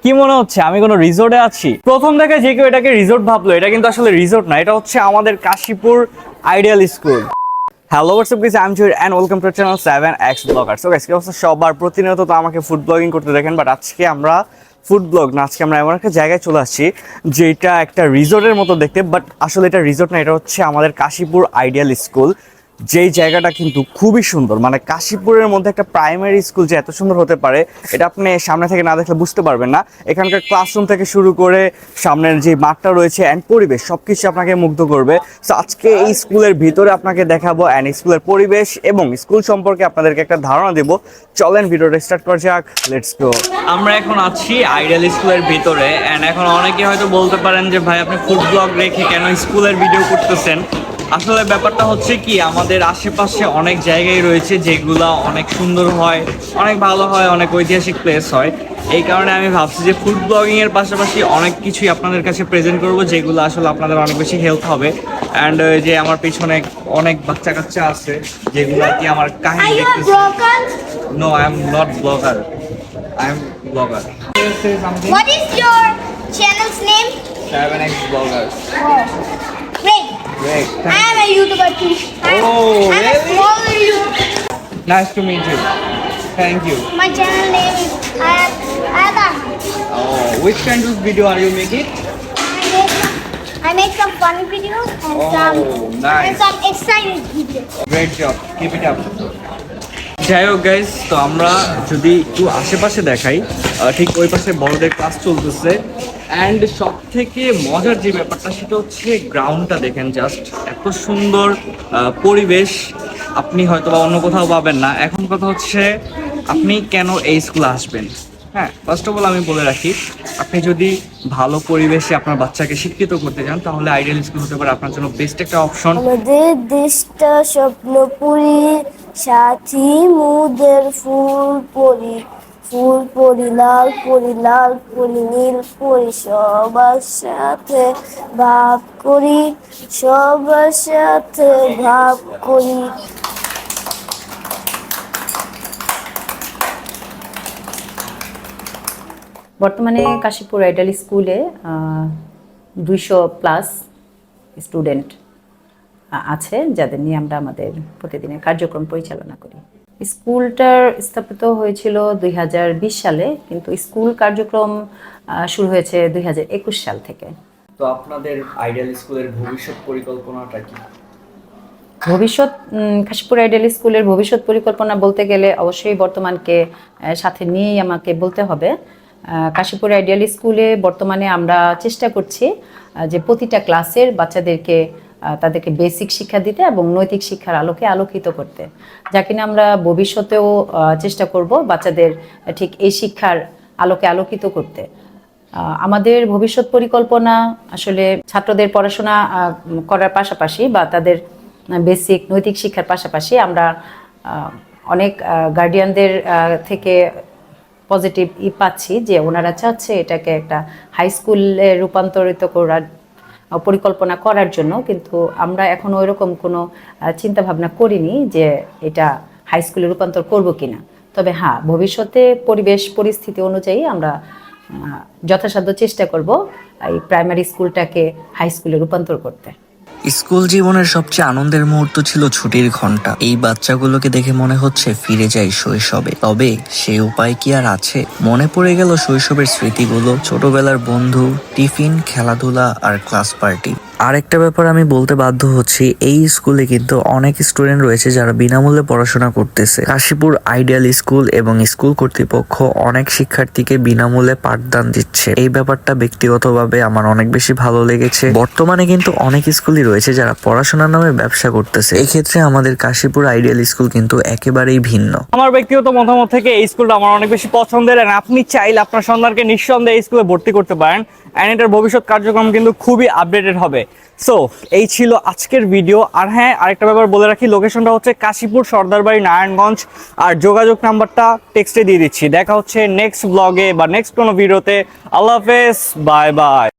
কি মনে হচ্ছে আমি কোনো রিসোর্টে আছি? প্রথম দেখে যে কেউ এটাকে রিসোর্ট ভাবলো, এটা কিন্তু আসলে রিসোর্ট না, এটা হচ্ছে আমাদের Kashipur ideal school. Hello WhatsApp guys, I am Jewel and welcome to channel 7x blogger. So guys, কি অবস্থা সবার? প্রতিনিয়ত তো আমাকে ফুড ব্লগিং করতে দেখেন, বাট আজকে আমরা ফুড ব্লগ না, আজকে আমরা এমন একটা জায়গায় চলে আসছি যেটা একটা রিসোর্টের মতো দেখতে, বাট আসলে এটা রিসোর্ট না, এটা হচ্ছে আমাদের কাশীপুর আইডিয়াল স্কুল। যেই জায়গাটা কিন্তু খুবই সুন্দর, মানে কাশীপুরের মধ্যে একটা প্রাইমারি স্কুল যে এত সুন্দর হতে পারে এটা আপনি সামনে থেকে না দেখলে বুঝতে পারবেন না। এখানকার ক্লাসরুম থেকে শুরু করে সামনের যে মাঠটা রয়েছে অ্যান্ড পরিবেশ সবকিছু আপনাকে মুগ্ধ করবে। সো আজকে এই স্কুলের ভিতরে আপনাকে দেখাবো অ্যান্ড স্কুলের পরিবেশ এবং স্কুল সম্পর্কে আপনাদেরকে একটা ধারণা দেবো। চলেন ভিডিওটা স্টার্ট করা যাক, লেটস গো। আমরা এখন আছি আইডিয়াল স্কুলের ভিতরে অ্যান্ড এখন অনেকে হয়তো বলতে পারেন যে ভাই আপনি ফুড ব্লগ রেখে কেন স্কুলের ভিডিও করতেছেন। আসলে ব্যাপারটা হচ্ছে কি, আমাদের আশেপাশে অনেক জায়গায় রয়েছে যেগুলো অনেক সুন্দর হয়, অনেক ভালো হয়, অনেক ঐতিহাসিক প্লেস হয়। এই কারণে আমি ভাবছি যে ফুড ব্লগিং এর পাশাপাশি অনেক কিছুই আপনাদের কাছে প্রেজেন্ট করব যেগুলো আসলে আপনাদের অনেক বেশি হেল্প হবে। অ্যান্ড যে আমার পিছনে অনেক বাচ্চা কাচ্চা আছে যেগুলো কি আমার কাহিনী দেখতেছে। No, I am not blogger, I am blogger. What is your channel's name? 7x Bloggers. Oh, great. Great. I am a YouTuber too. I'm a really? smaller you. Nice to meet you. Thank you. My channel name is Adam. Oh, which kind of video are you making? I make some funny videos and nice. some excited videos. Great job. Keep it up. যাই হোক guys, তো আমরা যদি একটু আশেপাশে দেখাই, ঠিক ওই পাশে বড়দের ক্লাস চলতেছে অ্যান্ড সব থেকে মজার যে ব্যাপারটা সেটা হচ্ছে গ্রাউন্ডটা দেখেন, জাস্ট এত সুন্দর পরিবেশ আপনি হয়তো বা অন্য কোথাও পাবেন না। এখন কথা হচ্ছে আপনি কেন এই স্কুলে আসবেন। হ্যাঁ, ফার্স্ট অফ অল আমি বলে রাখি, আপনি যদি ভালো পরিবেশে আপনার বাচ্চাকে শিক্ষিত করতে চান তাহলে আইডিয়াল স্কুল হতে পারে আপনার জন্য বেস্ট একটা অপশন। আমাদের দেশটা স্বপ্নপুরী, সাথী মুদের ফুল পরি, ফুল পরি লাল পরি, লাল পরি নীল পরি, সবার সাথে ভাব করি, সবার সাথে ভাব করি। বর্তমানে কাশীপুর আইডিয়াল স্কুলে 200+ স্টুডেন্ট আছে যাদের নিয়ে আমরা আমাদের প্রতিদিনের কার্যক্রম পরিচালনা করি। স্কুলটার স্থাপিত হয়েছিল 2020 সালে, কিন্তু স্কুল কার্যক্রম শুরু হয়েছে 2021 সাল থেকে। তো আপনাদের আইডিয়াল স্কুলের ভবিষ্যৎ পরিকল্পনাটা কি? কাশীপুর আইডিয়াল স্কুলের ভবিষ্যৎ পরিকল্পনা বলতে গেলে অবশ্যই বর্তমানকে সাথে নিয়েই আমাকে বলতে হবে। কাশীপুর আইডিয়াল স্কুলে বর্তমানে আমরা চেষ্টা করছি যে প্রতিটা ক্লাসের বাচ্চাদেরকে তাদেরকে বেসিক শিক্ষা দিতে এবং নৈতিক শিক্ষার আলোকে আলোকিত করতে, যা কিনা আমরা ভবিষ্যতেও চেষ্টা করব বাচ্চাদের ঠিক এই শিক্ষার আলোকে আলোকিত করতে। আমাদের ভবিষ্যৎ পরিকল্পনা আসলে ছাত্রদের পড়াশোনা করার পাশাপাশি বা তাদের বেসিক নৈতিক শিক্ষার পাশাপাশি আমরা অনেক গার্ডিয়ানদের থেকে পজিটিভ পাচ্ছি যে ওনারা চাচ্ছে এটাকে একটা হাই স্কুলে রূপান্তরিত করার পরিকল্পনা করার জন্য, কিন্তু আমরা এখন ওইরকম কোনো চিন্তা ভাবনা করিনি যে এটা হাই স্কুলে রূপান্তর করব কিনা। তবে হ্যাঁ, ভবিষ্যতে পরিবেশ পরিস্থিতি অনুযায়ী আমরা যথাসাধ্য চেষ্টা করব এই প্রাইমারি স্কুলটাকে হাই স্কুলে রূপান্তর করতে। স্কুল জীবনের সবচেয়ে আনন্দের মুহূর্ত ছিল ছুটির ঘন্টা। এই বাচ্চাগুলোকে দেখে মনে হচ্ছে ফিরে যাই শৈশবে। তবে সেই উপায় কি আর আছে? মনে পড়ে গেল শৈশবের স্মৃতিগুলো, ছোটবেলার বন্ধু, টিফিন, খেলাধুলা আর ক্লাস পার্টি। আরেকটা ব্যাপার আমি বলতে বাধ্য হচ্ছি, এই স্কুলে কিন্তু অনেক স্টুডেন্ট রয়েছে যারা বিনামূল্যে পড়াশোনা করতেছে। কাশীপুর আইডিয়াল স্কুল এবং স্কুল কর্তৃপক্ষ অনেক শিক্ষার্থীকে বিনামূল্যে পাঠদান দিচ্ছে। এই ব্যাপারটা ব্যক্তিগতভাবে আমার অনেক বেশি ভালো লেগেছে। বর্তমানে কিন্তু অনেক স্কুলই রয়েছে যারা পড়াশোনার নামে ব্যবসা করতেছে। এই ক্ষেত্রে আমাদের কাশীপুর আইডিয়াল স্কুল কিন্তু একেবারেই ভিন্ন। আমার ব্যক্তিগত মতামত থেকে এই স্কুলটা আমার অনেক বেশি পছন্দের, আপনি চাইলে আপনার সন্তানকে নিঃসন্দেহে এই স্কুলে ভর্তি করতে পারেন অ্যান্ড এটার ভবিষ্যৎ কার্যক্রম কিন্তু খুবই আপডেটেড হবে। সো এই ছিল আজকের ভিডিও। আর হ্যাঁ, আরেকটা ব্যাপার বলে রাখি, লোকেশনটা হচ্ছে কাশীপুর সর্দারবাড়ি নারায়ণগঞ্জ, আর যোগাযোগ নাম্বারটা টেক্সটে দিয়ে দিচ্ছি। দেখা হচ্ছে নেক্সট ব্লগে বা নেক্সট কোনো ভিডিওতে। আল্লাহ হাফেজ, বাই বাই।